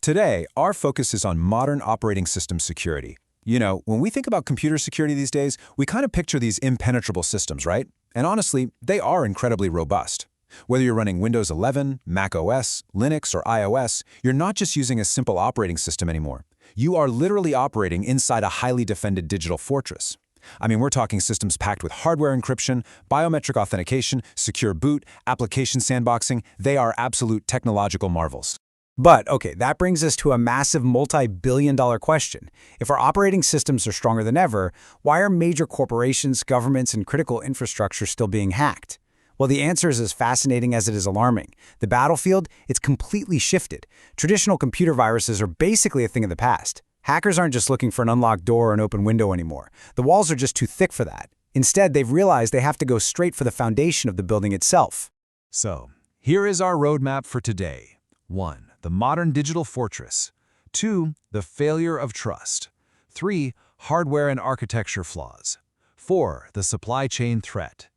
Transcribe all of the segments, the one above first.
Today, our focus is on modern operating system security. You know, when we think about computer security these days, we kind of picture these impenetrable systems, right? And honestly, they are incredibly robust. Whether you're running Windows 11, macOS, Linux, or iOS, you're not just using a simple operating system anymore. You are literally operating inside a highly defended digital fortress. I mean, we're talking systems packed with hardware encryption, biometric authentication, secure boot, application sandboxing. They are absolute technological marvels. But, okay, that brings us to a massive multi-billion-dollar question. If our operating systems are stronger than ever, why are major corporations, governments, and critical infrastructure still being hacked? Well, the answer is as fascinating as it is alarming. The battlefield, it's completely shifted. Traditional computer viruses are basically a thing of the past. Hackers aren't just looking for an unlocked door or an open window anymore. The walls are just too thick for that. Instead, they've realized they have to go straight for the foundation of the building itself. So, here is our roadmap for today. 1. The modern digital fortress. 2. The failure of trust. 3. Hardware and architecture flaws. 4. The supply chain threat.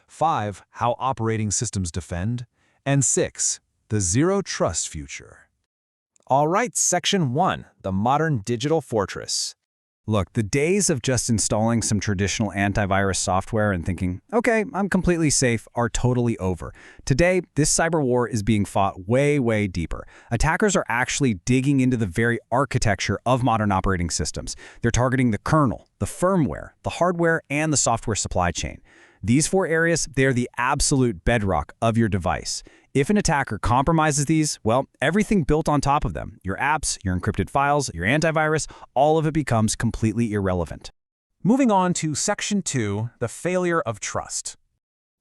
5. How operating systems defend. And 6. The zero trust future. All right, Section 1, the modern digital fortress. Look, the days of just installing some traditional antivirus software and thinking, okay, I'm completely safe, are totally over. Today, this cyber war is being fought way, way deeper. Attackers are actually digging into the very architecture of modern operating systems. They're targeting the kernel, the firmware, the hardware, and the software supply chain. These 4 areas, they're the absolute bedrock of your device. If an attacker compromises these, well, everything built on top of them, your apps, your encrypted files, your antivirus, all of it becomes completely irrelevant. Moving on to Section 2, the failure of trust.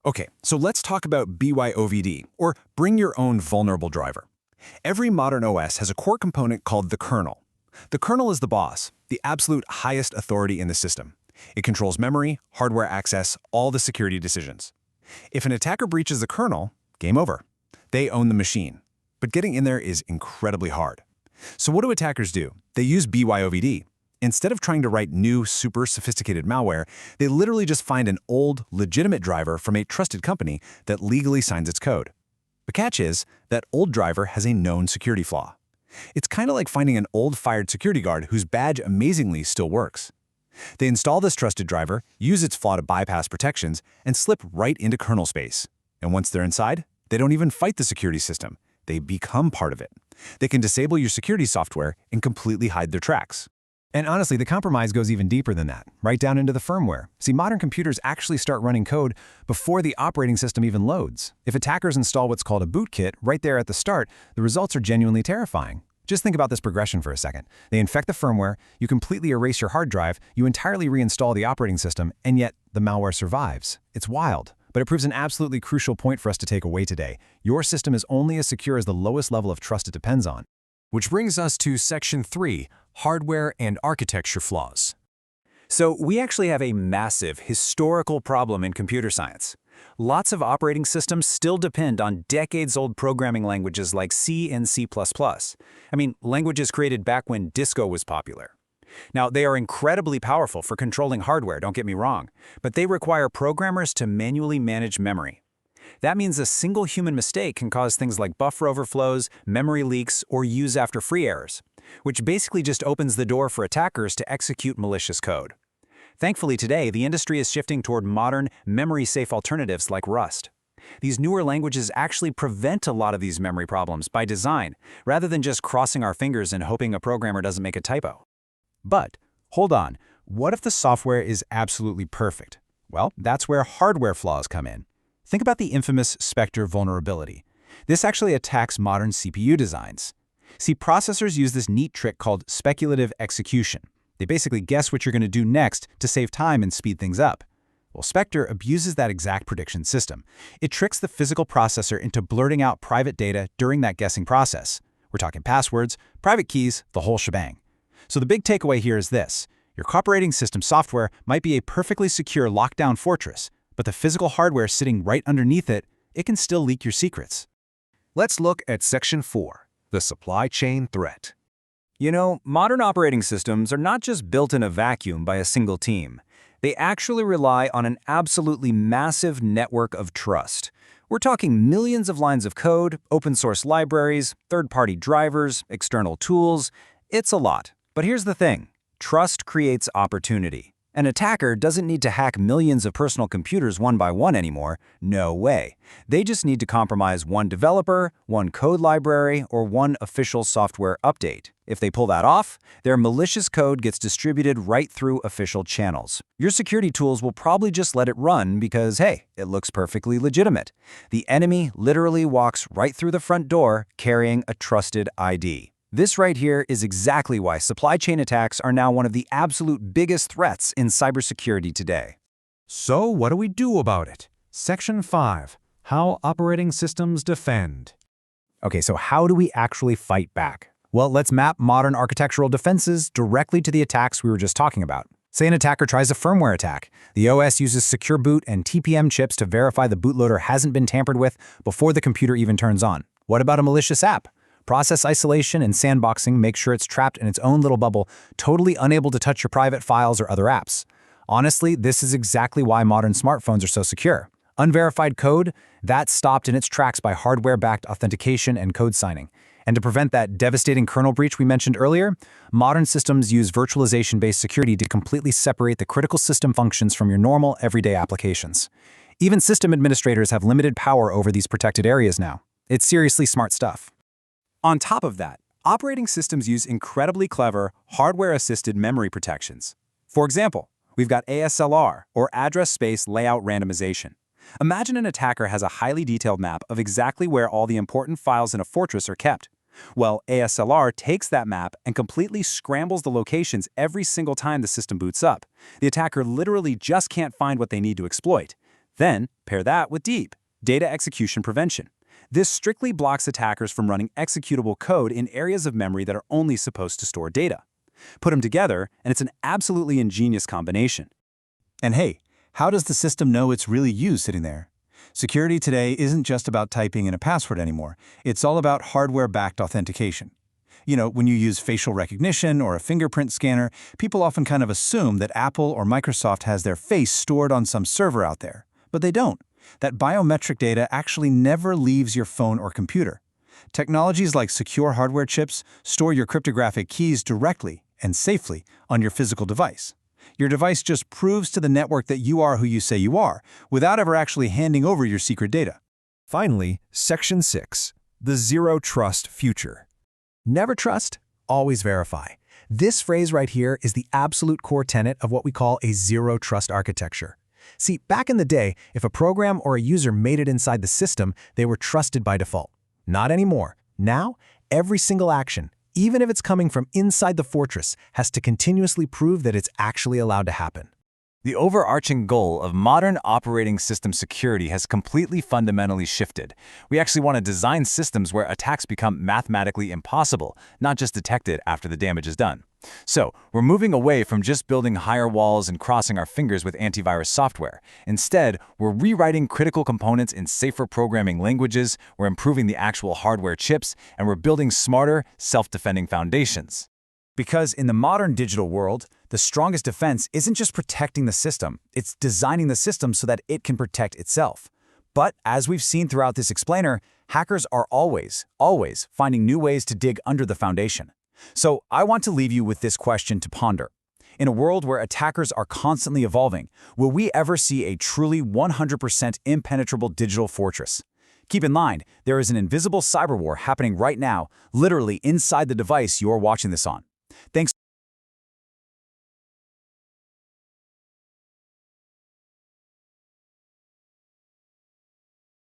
Okay, so let's talk about BYOVD, or Bring Your Own Vulnerable Driver. Every modern OS has a core component called the kernel. The kernel is the boss, the absolute highest authority in the system. It controls memory, hardware access, all the security decisions. If an attacker breaches the kernel, game over. They own the machine. But getting in there is incredibly hard. So what do attackers do? They use BYOVD. Instead of trying to write new, super sophisticated malware, they literally just find an old, legitimate driver from a trusted company that legally signs its code. The catch is, that old driver has a known security flaw. It's kind of like finding an old fired security guard whose badge amazingly still works. They install this trusted driver, use its flaw to bypass protections, and slip right into kernel space. And once they're inside, they don't even fight the security system. They become part of it. They can disable your security software and completely hide their tracks. And honestly, the compromise goes even deeper than that, right down into the firmware. See, modern computers actually start running code before the operating system even loads. If attackers install what's called a bootkit right there at the start, the results are genuinely terrifying. Just think about this progression for a second. They infect the firmware, you completely erase your hard drive, you entirely reinstall the operating system, and yet the malware survives. It's wild, but it proves an absolutely crucial point for us to take away today. Your system is only as secure as the lowest level of trust it depends on. Which brings us to Section 3, hardware and architecture flaws. So we actually have a massive historical problem in computer science. Lots of operating systems still depend on decades-old programming languages like C and C++. I mean, languages created back when disco was popular. Now, they are incredibly powerful for controlling hardware, don't get me wrong, but they require programmers to manually manage memory. That means a single human mistake can cause things like buffer overflows, memory leaks, or use after free errors, which basically just opens the door for attackers to execute malicious code. Thankfully today, the industry is shifting toward modern, memory-safe alternatives like Rust. These newer languages actually prevent a lot of these memory problems by design, rather than just crossing our fingers and hoping a programmer doesn't make a typo. But, hold on, what if the software is absolutely perfect? Well, that's where hardware flaws come in. Think about the infamous Spectre vulnerability. This actually attacks modern CPU designs. See, processors use this neat trick called speculative execution. They basically guess what you're going to do next to save time and speed things up. Well, Spectre abuses that exact prediction system. It tricks the physical processor into blurting out private data during that guessing process. We're talking passwords, private keys, the whole shebang. So the big takeaway here is this. Your operating system software might be a perfectly secure lockdown fortress, but the physical hardware sitting right underneath it, it can still leak your secrets. Let's look at Section 4, the supply chain threat. You know, modern operating systems are not just built in a vacuum by a single team. They actually rely on an absolutely massive network of trust. We're talking millions of lines of code, open-source libraries, third-party drivers, external tools. It's a lot. But here's the thing. Trust creates opportunity. An attacker doesn't need to hack millions of personal computers one by one anymore. No way. They just need to compromise one developer, one code library, or one official software update. If they pull that off, their malicious code gets distributed right through official channels. Your security tools will probably just let it run because, hey, it looks perfectly legitimate. The enemy literally walks right through the front door carrying a trusted ID. This right here is exactly why supply chain attacks are now one of the absolute biggest threats in cybersecurity today. So what do we do about it? Section 5. How operating systems defend. Okay, so how do we actually fight back? Well, let's map modern architectural defenses directly to the attacks we were just talking about. Say an attacker tries a firmware attack. The OS uses secure boot and TPM chips to verify the bootloader hasn't been tampered with before the computer even turns on. What about a malicious app? Process isolation and sandboxing make sure it's trapped in its own little bubble, totally unable to touch your private files or other apps. Honestly, this is exactly why modern smartphones are so secure. Unverified code, that's stopped in its tracks by hardware-backed authentication and code signing. And to prevent that devastating kernel breach we mentioned earlier, modern systems use virtualization-based security to completely separate the critical system functions from your normal, everyday applications. Even system administrators have limited power over these protected areas now. It's seriously smart stuff. On top of that, operating systems use incredibly clever, hardware-assisted memory protections. For example, we've got ASLR, or Address Space Layout Randomization. Imagine an attacker has a highly detailed map of exactly where all the important files in a fortress are kept. Well, ASLR takes that map and completely scrambles the locations every single time the system boots up. The attacker literally just can't find what they need to exploit. Then, pair that with DEEP, Data Execution Prevention. This strictly blocks attackers from running executable code in areas of memory that are only supposed to store data. Put them together, and it's an absolutely ingenious combination. And hey, how does the system know it's really you sitting there? Security today isn't just about typing in a password anymore. It's all about hardware-backed authentication. You know, when you use facial recognition or a fingerprint scanner, people often kind of assume that Apple or Microsoft has their face stored on some server out there. But they don't. That biometric data actually never leaves your phone or computer. Technologies like secure hardware chips store your cryptographic keys directly and safely on your physical device. Your device just proves to the network that you are who you say you are, without ever actually handing over your secret data. Finally, Section 6. The Zero Trust Future. Never trust, always verify. This phrase right here is the absolute core tenet of what we call a zero trust architecture. See, back in the day, if a program or a user made it inside the system, they were trusted by default. Not anymore. Now, every single action, even if it's coming from inside the fortress, has to continuously prove that it's actually allowed to happen. The overarching goal of modern operating system security has completely fundamentally shifted. We actually want to design systems where attacks become mathematically impossible, not just detected after the damage is done. So, we're moving away from just building higher walls and crossing our fingers with antivirus software. Instead, we're rewriting critical components in safer programming languages, we're improving the actual hardware chips, and we're building smarter, self-defending foundations. Because in the modern digital world, the strongest defense isn't just protecting the system, it's designing the system so that it can protect itself. But as we've seen throughout this explainer, hackers are always finding new ways to dig under the foundation. So I want to leave you with this question to ponder. In a world where attackers are constantly evolving, will we ever see a truly 100% impenetrable digital fortress? Keep in mind, there is an invisible cyber war happening right now, literally inside the device you're watching this on. Thanks